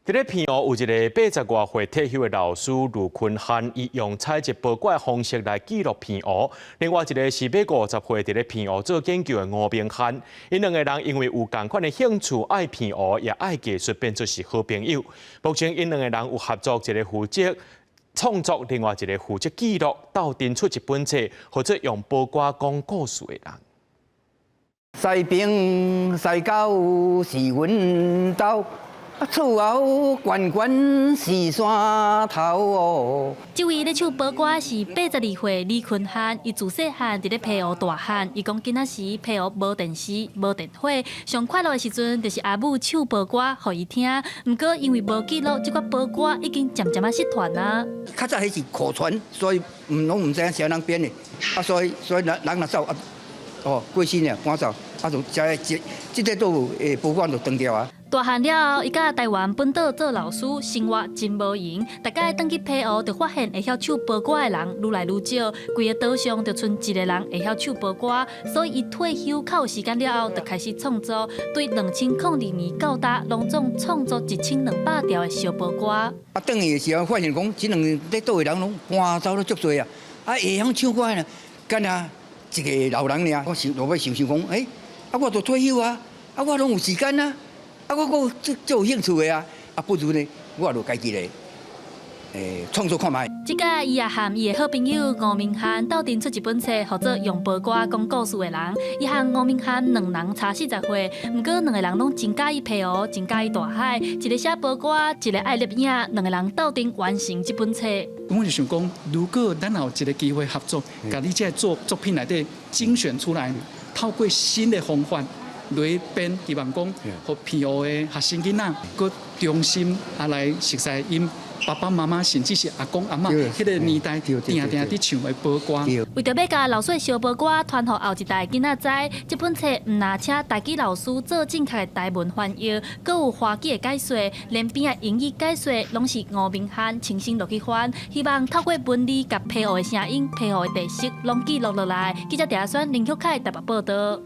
伫咧片湖有一个80多岁退休的老师卢坤汉，伊用采集报告的方式来记录片湖。另外一个是50岁伫咧片湖做研究的吴明汉，因两个人因为有同款的兴趣，爱片湖也爱技术，变做是好朋友。目前因两个人有合作，一个负责创作，另外一个负责记录，斗阵出一本册，或者用报告讲故事的人。西边西狗是阮兜。厝后悬悬是山头哦。这位咧唱报歌是82岁李坤汉，伊自细汉伫咧皮湖大汉。伊讲，今仔时皮湖无电视、无电火，上快乐的时阵就是阿母唱报歌，互伊听。毋过因为无记录，这款报歌已经渐渐失传啊。较早迄是口传，所以拢唔知影啥人编的，所以人若走过身了赶走，就即个都报告就断掉啊。大汉了后，伊甲台湾本岛做老师，生活真无闲。大家登去皮湖，就发现会晓唱报歌的人愈来愈少，规个岛上就剩一个人会晓唱报歌。所以伊退休较有时间了后，就开始创作。对2002年到达，拢总创作1200条的小报歌。转去的时候发现讲，即两个岛的人拢搬走了足多啊！会晓唱歌呢，干啊一个老人尔，我要想讲，我都退休啊，我拢有时间啊。我最有兴趣的啊，不如呢，我就家己咧，创作看卖。即届伊也和伊的好朋友吴明汉斗阵出一本册，或者用报歌讲故事的人。伊和吴明汉两人差40岁，不过两个人拢真介意皮湖，真介意大海。一个写报歌，一个爱摄影，两个人斗阵完成这本册。我就想讲，如果咱有一个机会合作，把你这作品内底精选出来，透过新的方法。来编，希望讲，互片湖的学生囡仔，佮中心来熟悉因爸爸妈妈，甚至是阿公阿嬷迄个年代定伫唱的报歌。为着要甲老师的小报歌传予后一代囡仔知，这本册毋但请台语老师做正确的台文翻译，佮有华语的解说，连边的英语解说拢是吴明汉亲身落去翻，希望透过文字甲皮湖的声音、皮湖的特色，拢记录落来。记者陈阿选林旭凯台北报道。